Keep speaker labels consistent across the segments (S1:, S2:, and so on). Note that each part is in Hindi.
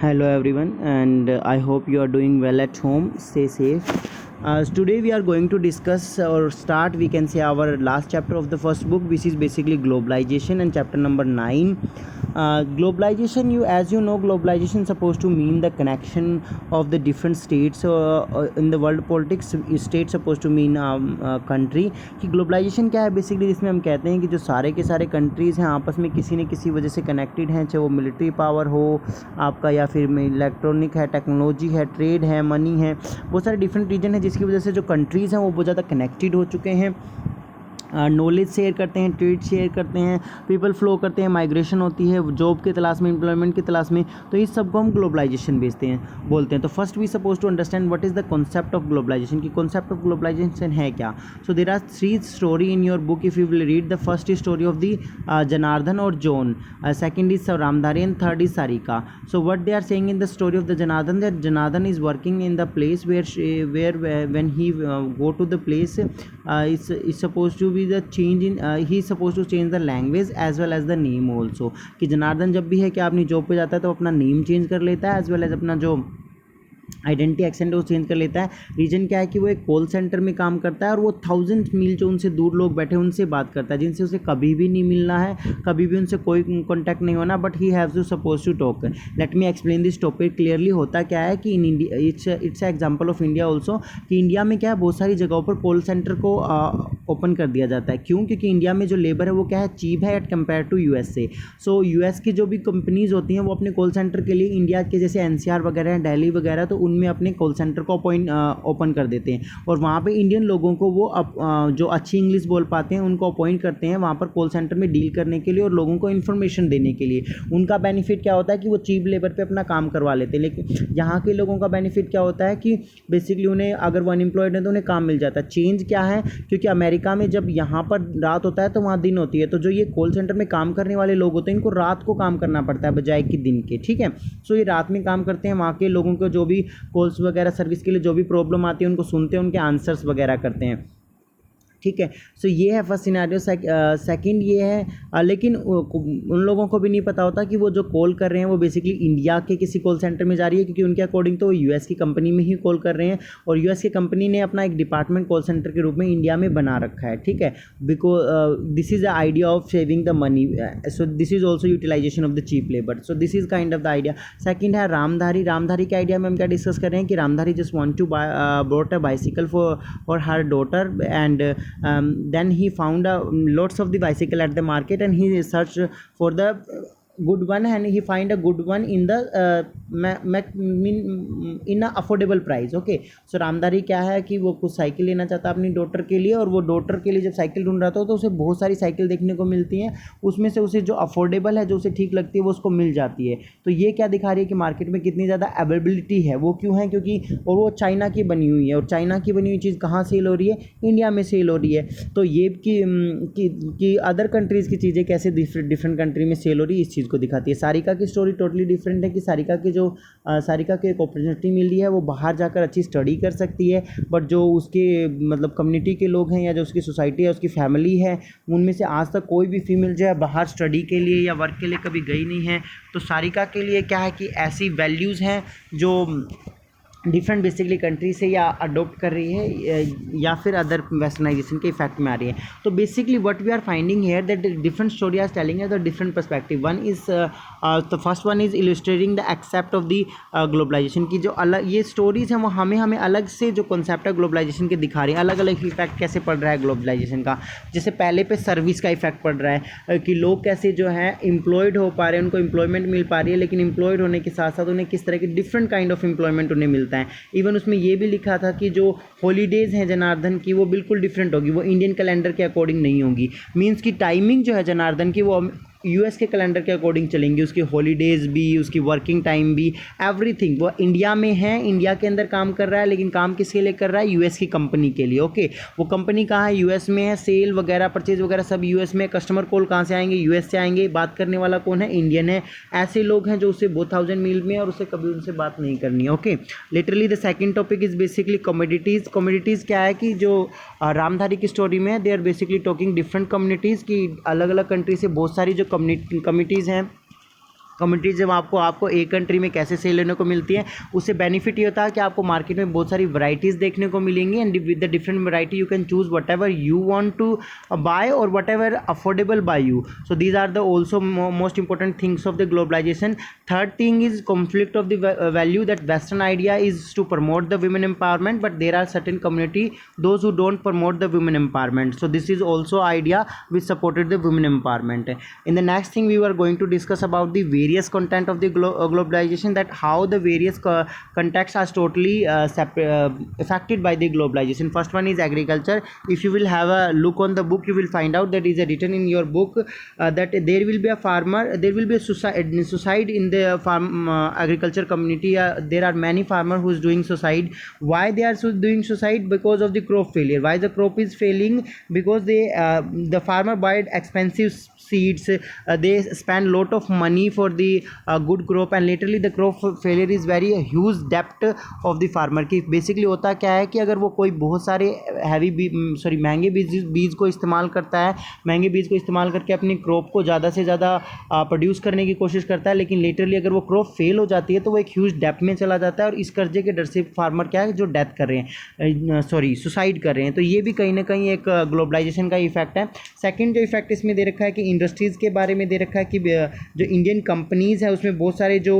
S1: Hello everyone, and I hope you are doing well at home. Stay safe. Today we are going to discuss or start, we can say, our last chapter of the first book, which is basically globalization, and chapter number 9. Globalization, as you know, globalization is supposed to mean the connection of the different states in the world politics. State supposed to mean country. कि ग्लोबलाइजेशन क्या है बेसिकली, जिसमें हम कहते हैं कि जो सारे के सारे कंट्रीज़ हैं आपस में किसी न किसी वजह से कनेक्टेड हैं, चाहे वो मिलिट्री पावर हो आपका, या फिर में इलेक्ट्रॉनिक है, टेक्नोलॉजी है, ट्रेड है, मनी है, बहुत सारे डिफरेंट रीजन है जिसकी वजह से जो कंट्रीज़ हैं वो बहुत ज़्यादा कनेक्टेड हो चुके हैं। नॉलेज शेयर करते हैं, ट्रेड शेयर करते हैं, पीपल फ्लो करते हैं, माइग्रेशन होती है जॉब के तलाश में, एम्प्लॉयमेंट की तलाश में, तो इस सब को हम ग्लोबलाइजेशन बोलते हैं। तो first we suppose to understand what is the concept of globalization, की कॉन्सेप्ट ऑफ ग्लोबलाइजेशन है क्या। So there are 3 story in your book if you will read. The first is story of the Janardan और John, second is Ramdhari, and third is Sarika. So what they are saying in the story of the Janardan, that Janardan is working in the place where when he go to the place is supposed to be the change in he is supposed to change the language as well as the name also। कि जनार्दन जब भी है कि अपनी जॉब पे जाता है तो अपना नेम चेंज कर लेता है एज वेल एज अपना जो आइडेंटिटी एक्सेंट वो चेंज कर लेता है। रीजन क्या है कि वो एक कॉल सेंटर में काम करता है और वो 1000 मील जो उनसे दूर लोग बैठे उनसे बात करता है, जिनसे उसे कभी भी नहीं मिलना है, कभी भी उनसे कोई कॉन्टैक्ट नहीं होना, but he has to suppose to talk. Let me explain this topic clearly. होता क्या है कि in India it's example of India also, कि इंडिया में क्या है बहुत सारी जगहों पर कॉल सेंटर को ओपन कर दिया जाता है। क्यों? क्योंकि इंडिया में जो लेबर है वो क्या है, चीप है at compare to USA। So US की जो भी कंपनीज़ होती हैं वो अपने कॉल सेंटर के लिए इंडिया के जैसे NCR वगैरह हैं, दिल्ली वगैरह, तो उनमें अपने कॉल सेंटर को ओपन कर देते हैं और वहाँ पे इंडियन लोगों को वो जो अच्छी इंग्लिश बोल पाते हैं उनको अपॉइंट करते हैं वहाँ पर कॉल सेंटर में डील करने के लिए और लोगों को इन्फॉर्मेशन देने के लिए। उनका बेनिफिट क्या होता है कि वो चीप लेबर पे अपना काम करवा लेते हैं। लेकिन यहाँ के लोगों का बेनिफिट क्या होता है कि बेसिकली उन्हें, अगर वो अनएम्प्लॉयड है तो उन्हें काम मिल जाता है। चेंज क्या है, क्योंकि अमेरिका में जब यहाँ पर रात होता है तो वहाँ दिन होती है, तो जो ये कॉल सेंटर में काम करने वाले लोग होते हैं इनको रात को काम करना पड़ता है बजाय कि दिन के। ठीक है, सो ये रात में काम करते हैं, वहाँ के लोगों को जो भी कॉल्स वगैरह सर्विस के लिए जो भी प्रॉब्लम आती है उनको सुनते हैं, उनके आंसर्स वगैरह करते हैं। ठीक है, सो ये है फर्स्ट सिनेरियो। सेकंड ये है, लेकिन उन लोगों को भी नहीं पता होता कि वो जो कॉल कर रहे हैं वो बेसिकली इंडिया के किसी कॉल सेंटर में जा रही है, क्योंकि उनके अकॉर्डिंग तो वो US की कंपनी में ही कॉल कर रहे हैं और US की कंपनी ने अपना एक डिपार्टमेंट कॉल सेंटर के रूप में इंडिया में बना रखा है। ठीक है, because this is the idea of saving the money, so this is also utilisation of the cheap labour. So this is kind of the idea. Second है रामधारी। रामधारी के आइडिया में हम क्या डिस्कस कर रहे हैं कि Ramdhari just want to bought a bicycle for her daughter, and then he found lots of the bicycle at the market, and he searched for the good one, and he find a good one in the in a affordable price। Okay, so Ramdhari क्या है कि वो कुछ साइकिल लेना चाहता है अपनी डॉटर के लिए, और वो डॉटर के लिए जब साइकिल ढूंढ रहा था तो उसे बहुत सारी साइकिल देखने को मिलती हैं, उसमें से उसे जो अफोर्डेबल है, जो उसे ठीक लगती है, वो उसको मिल जाती है। तो ये क्या दिखा रही है कि मार्केट में कितनी ज़्यादा अवेलेबिलिटी है। वो क्यों है? क्योंकि और वो चाइना की बनी हुई है, और चाइना की बनी हुई चीज़ कहाँ सेल हो रही है? इंडिया में सेल हो रही है। तो ये कि अदर कंट्रीज़ की चीज़ें कैसे डिफरेंट कंट्री में सेल हो रही है, इस चीज़ को दिखाती है। सारिका की स्टोरी टोटली डिफरेंट है, कि सारिका को एक अपॉर्चुनिटी मिली है, वो बाहर जाकर अच्छी स्टडी कर सकती है, बट जो उसके मतलब कम्युनिटी के लोग हैं या जो उसकी सोसाइटी है, उसकी फैमिली है, उनमें से आज तक कोई भी फीमेल जो है बाहर स्टडी के लिए या वर्क के लिए कभी गई नहीं है। तो सारिका के लिए क्या है कि ऐसी वैल्यूज़ हैं जो डिफरेंट बेसिकली कंट्री से या अडोप्ट कर रही है या फिर अदर वेस्टर्नाइजेशन के इफेक्ट में आ रही है। तो basically what we are finding here that different story are telling the different perspective. One is the first one is illustrating the except of the globalisation की जो अलग ये स्टोरीज हैं वो हमें अलग से जो कॉन्सेप्ट है ग्लोबलाइजेशन के दिखा रही है, अलग अलग इफेक्ट कैसे पड़ रहा है ग्लोबलाइजेशन का। जैसे पहले पे सर्विस का इफेक्ट पड़ रहा है कि लोग कैसे जो है एम्प्लॉयड हो पा रहे हैं, उनको एम्प्लॉयमेंट मिल पा रही है, लेकिन एम्प्लॉयड होने के साथ साथ उन्हें किस तरह की डिफरेंट काइंड ऑफ एम्प्लॉयमेंट उन्हें मिलता है। इवन उसमें ये भी लिखा था कि जो हॉलीडेज़ हैं जनार्दन की वो बिल्कुल डिफरेंट होगी, वो इंडियन कैलेंडर के अकॉर्डिंग नहीं होंगी। मींस की टाइमिंग जो है जनार्दन की वो US के कैलेंडर के अकॉर्डिंग चलेंगी, उसकी हॉलीडेज़ भी, उसकी वर्किंग टाइम भी, एवरीथिंग। वो इंडिया में है, इंडिया के अंदर काम कर रहा है, लेकिन काम किसके लिए कर रहा है? US की कंपनी के लिए। ओके, वो कंपनी कहाँ है? US में है, सेल वगैरह परचेज वगैरह सब US में। कस्टमर कॉल कहाँ से आएंगे? US से आएंगे। बात करने वाला कौन है? इंडियन है। ऐसे लोग हैं जो उससे 2000 मील में और उससे कभी उनसे बात नहीं करनी है। Okay, literally the second topic is basically commodities. Commodities क्या है कि जो रामधारी की स्टोरी में they are basically talking different communities की, अलग अलग कंट्री से बहुत सारी जो कम्युनिटीज़ हैं कम्युनिटीज जब आपको एक कंट्री में कैसे सेल लेने को मिलती है, उससे बेनिफिट ये होता है कि आपको मार्केट में बहुत सारी वैरायटीज़ देखने को मिलेंगी and with the different variety you can choose whatever you want to buy और whatever affordable by you. So these are the also most important things of the globalization. Third thing is conflict of the value that western idea is to promote the women empowerment, but there are certain community those who don't promote the women empowerment. So this is also idea which supported the women empowerment. In the next thing we were going to discuss about the various content of the globalization, that how the various contexts are totally affected by the globalization. First one is agriculture. If you will have a look on the book, you will find out that is written in your book that there will be a farmer, there will be a suicide in the farm agriculture community. There are many farmers who is doing suicide. Why they are doing suicide? Because of the crop failure. Why the crop is failing? Because the farmer bought expensive seeds, they spend lot of money for the good crop and literally the crop failure is very huge debt of the farmer. कि बेसिकली होता क्या है कि अगर वो कोई बहुत सारे महंगे बीज को इस्तेमाल करता है, महंगे बीज को इस्तेमाल करके अपनी क्रॉप को ज़्यादा से ज़्यादा प्रोड्यूस करने की कोशिश करता है, लेकिन लिटरली अगर वो क्रॉप फेल हो जाती है तो वो एक ह्यूज डेप्थ में चला जाता है और इस कर्जे के डर से फार्मर क्या है जो डेथ कर रहे हैं, सुसाइड कर रहे हैं. तो ये भी कहीं ना कहीं एक ग्लोबलाइजेशन का इफेक्ट है. सेकंड जो इफेक्ट इसमें दे रखा है कि इंडस्ट्रीज़ के बारे में दे रखा है कि जो इंडियन कंपनीज़ है उसमें बहुत सारे जो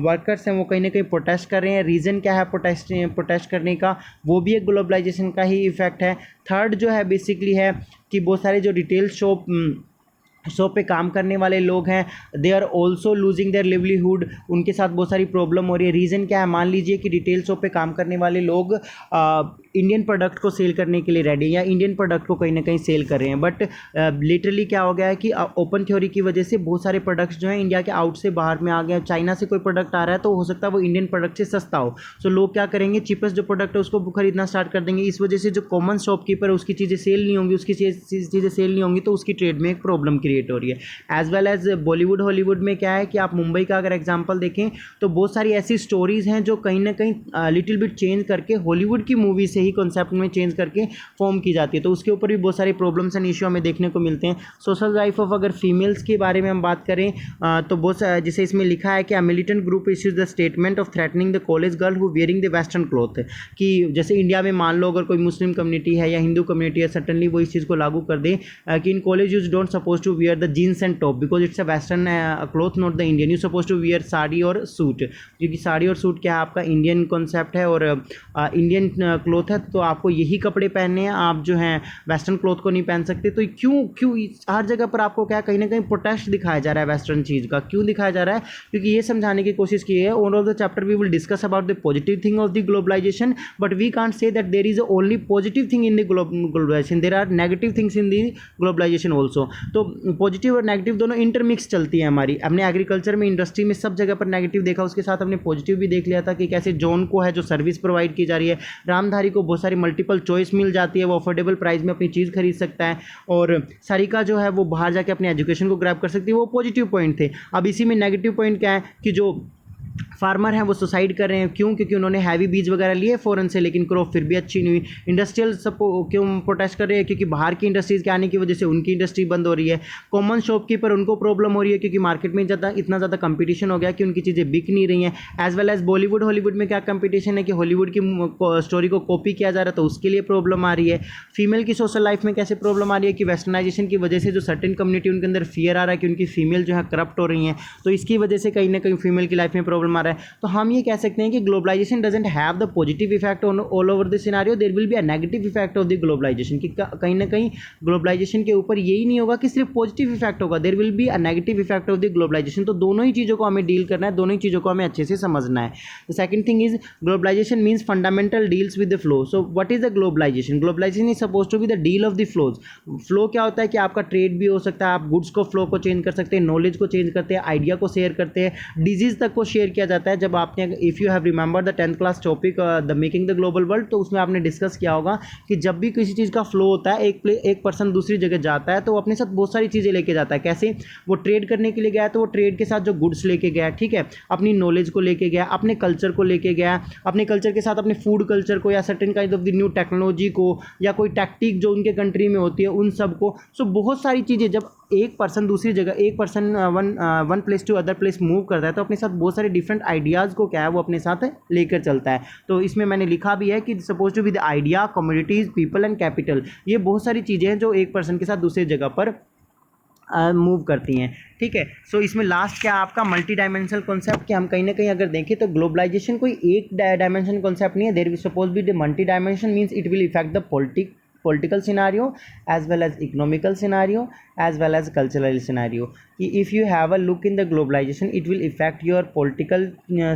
S1: वर्कर्स हैं वो कहीं ना कहीं प्रोटेस्ट कर रहे हैं. रीज़न क्या है प्रोटेस्ट करने का? वो भी एक ग्लोबलाइजेशन का ही इफेक्ट है. थर्ड जो है बेसिकली है कि बहुत सारे जो रिटेल शॉप पे काम करने वाले लोग हैं, they are also losing their livelihood. उनके साथ बहुत सारी प्रॉब्लम हो रही है. रीज़न क्या है? मान लीजिए कि रिटेल शॉप पे काम करने वाले लोग इंडियन प्रोडक्ट को सेल करने के लिए रेडी या इंडियन प्रोडक्ट को कहीं ना कहीं सेल कर रहे हैं, बट लिटरली क्या हो गया है कि ओपन थ्योरी की वजह से बहुत सारे प्रोडक्ट्स जो हैं इंडिया के आउट से बाहर में आ गए. चाइना से कोई प्रोडक्ट आ रहा है तो हो सकता है वो इंडियन प्रोडक्ट से सस्ता हो. सो लोग क्या करेंगे, चीपेस्ट जो प्रोडक्ट है उसको खरीदना स्टार्ट कर देंगे. इस वजह से जो कॉमन शॉपकीपर है उसकी चीज़ें सेल नहीं होंगी, उसकी चीज़ें सेल नहीं होंगी तो उसकी ट्रेड में एक प्रॉब्लम क्रिएट हो रही है. As well as Bollywood Hollywood में क्या है कि आप मुंबई का अगर एग्जाम्पल देखें तो बहुत सारी ऐसी स्टोरीज़ हैं जो कहीं ना कहीं लिटिल बिट चेंज करके हॉलीवुड की मूवी से ही कॉन्सेप्ट में चेंज करके फॉर्म की जाती है. तो उसके ऊपर भी बहुत सारे प्रॉब्लम्स एंड इश्यू हमें देखने को मिलते हैं. सोशल लाइफ ऑफ अगर फीमेल्स के बारे में हम बात करें तो बहुत जैसे इसमें लिखा है कि militant group issues the statement of threatening the college girl who wearing the western cloth. कि जैसे इंडिया में मान लो अगर कोई मुस्लिम कम्युनिटी है या हिंदू कम्युनिटी है, सडनली वो इस चीज़ को लागू कर दे कि in college use don't suppose to wear the jeans and top because it's a western cloth not the Indian. You suppose to wear sari और सूट, क्योंकि साड़ी और सूट क्या है आपका इंडियन कॉन्सेप्ट है और इंडियन क्लॉथ है, तो आपको यही कपड़े पहनने हैं. आप जो हैं वेस्टर्न क्लॉथ को नहीं पहन सकते. तो क्यों हर जगह पर आपको क्या कहीं ना कहीं प्रोटेस्ट दिखाया जा रहा है वेस्टर्न चीज़ का? क्यों दिखाया जा रहा है? क्योंकि ये समझाने की कोशिश की है. On of the chapter we will discuss about the positive thing of the globalisation, but we can't say that there is only positive thing in the globalisation. There are negative things in the globalisation also. तो पॉजिटिव और नेगेटिव दोनों इंटरमिक्स चलती है हमारी. हमने एग्रीकल्चर में, इंडस्ट्री में सब जगह पर नेगेटिव देखा, उसके साथ हमने पॉजिटिव भी देख लिया था कि कैसे जॉन को है जो सर्विस प्रोवाइड की जा रही है, रामधारी को बहुत सारी मल्टीपल चॉइस मिल जाती है, वो अफोर्डेबल प्राइस में अपनी चीज़ खरीद सकता है, और सारिका जो है वो बाहर जाके अपने एजुकेशन को ग्रैब कर सकती है. वो पॉजिटिव पॉइंट थे. अब इसी में नेगेटिव पॉइंट क्या है कि जो फार्मर हैं वो सुसाइड कर रहे हैं. क्यों? क्योंकि उन्होंने हैवी बीज वगैरह लिए फ़ॉरेन से, लेकिन क्रॉप फिर भी अच्छी नहीं हुई. इंडस्ट्रियल क्यों प्रोटेस्ट कर रहे हैं? क्योंकि बाहर की इंडस्ट्रीज़ के आने की वजह से उनकी इंडस्ट्री बंद हो रही है. कॉमन शॉपकीपर उनको प्रॉब्लम हो रही है क्योंकि मार्केट में इतना ज़्यादा कंपटीशन हो गया कि उनकी चीज़ें बिक नहीं रही हैं. As well as Bollywood Hollywood में क्या कंपटीशन है कि हॉलीवुड की स्टोरी को कॉपी किया जा रहा है, तो उसके लिए प्रॉब्लम आ रही है. फीमेल की सोशल लाइफ में कैसे प्रॉब्लम आ रही है कि वेस्टर्नाइजेशन की वजह से जो सर्टेन कम्युनिटी उनके अंदर फियर आ रहा है कि उनकी फीमेल जो है करप्ट हो रही हैं, तो इसकी वजह से कहीं ना कहीं फीमेल की लाइफ में प्रॉब्लम आ रहा है. तो हम ये कह सकते हैं कि globalisation doesn't have the positive effect on all over the scenario, there will be a negative effect of the globalisation. कि कहीं ना कहीं ग्लोबलाइजेशन के ऊपर यही नहीं होगा कि सिर्फ पॉजिटिव इफेक्ट होगा, there will be a negative effect of the globalisation. तो दोनों ही चीज़ों को हमें डील करना है, दोनों ही चीज़ों को हमें अच्छे से समझना है. The second thing is globalisation means fundamental deals with the flow. So what is the globalisation? Globalisation is suppose to be the deal of the flows. Flow क्या होता है कि आपका ट्रेड भी हो सकता है, आप गुड्स को फ्लो को चेंज कर सकते हैं, नॉलेज को चेंज करते हैं, आइडिया को शेयर करते हैं, डिजीज तक को शेयर किया जाता है. जब आपने, if you have remember the 10th class topic the making the global world, तो उसमें आपने डिस्कस किया होगा कि जब भी किसी चीज़ का फ्लो होता है, एक पर्सन दूसरी जगह जाता है तो वो अपने साथ बहुत सारी चीज़ें लेके जाता है. कैसे? वो ट्रेड करने के लिए गया तो वो ट्रेड के साथ जो गुड्स लेके गया, ठीक है, अपनी नॉलेज को लेके गया, अपने कल्चर को लेके गया, अपने कल्चर के साथ अपने फूड कल्चर को या certain kind of the new technology को या कोई टैक्टिक जो उनके कंट्री में होती है उन सब को. सो बहुत सारी चीज़ें जब एक पर्सन दूसरी जगह, एक person one place to other place move करता है तो अपने साथ बहुत सारे डिफरेंट आइडियाज़ को क्या है वो अपने साथ लेकर चलता है। तो इसमें मैंने लिखा भी है कि suppose to be the idea, communities, people and capital, ये बहुत सारी चीज़ें हैं जो एक पर्सन के साथ दूसरी जगह पर मूव करती हैं। ठीक है, सो इसमें लास्ट क्या आपका मल्टी डायमेंशनल कॉन्सेप्ट, कि हम कहीं ना कहीं अगर देखें तो ग्लोबलाइजेशन कोई एक डायमेंशन कॉन्सेप्ट नहीं है। There will suppose be the multi dimension, means it will effect the political scenario as well as economical scenario as well as cultural scenario. If you have a look in the globalization, it will affect your political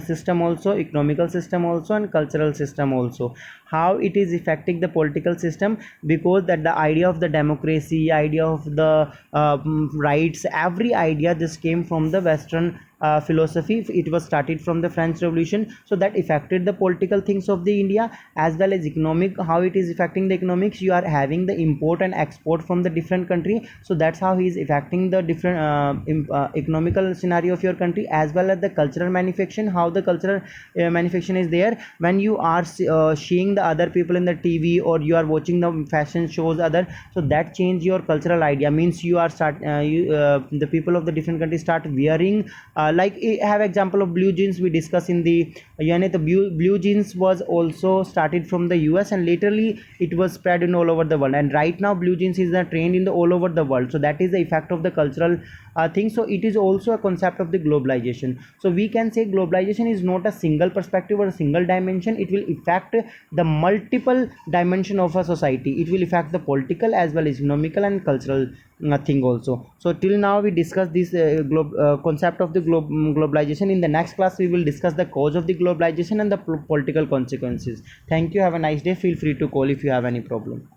S1: system also, economical system also, and cultural system also. How it is affecting the political system? Because that the idea of the democracy, idea of the rights, every idea just came from the western philosophy. It was started from the French Revolution, so that affected the political things of the India as well as economic. How it is affecting the economics? You are having the import and export from the different country, so that's how he is affecting the different economical scenario of your country, as well as the cultural manufacturing. How the cultural manufacturing is there when you are seeing the other people in the TV, or you are watching the fashion shows other, so that change your cultural idea. Means you are the people of the different countries start wearing like I have example of blue jeans we discuss in the the blue jeans was also started from the US, and laterly it was spread in all over the world, and right now blue jeans is the trend in the all over the world. So that is the effect of the cultural thing. So it is also a concept of the globalization. So we can say globalization is not a single perspective or a single dimension. It will affect the multiple dimension of a society. It will affect the political as well as economical and cultural thing also. So till now we discussed this concept of the globalization. In the next class we will discuss the cause of the globalization and the political consequences. Thank you, have a nice day. Feel free to call if you have any problem.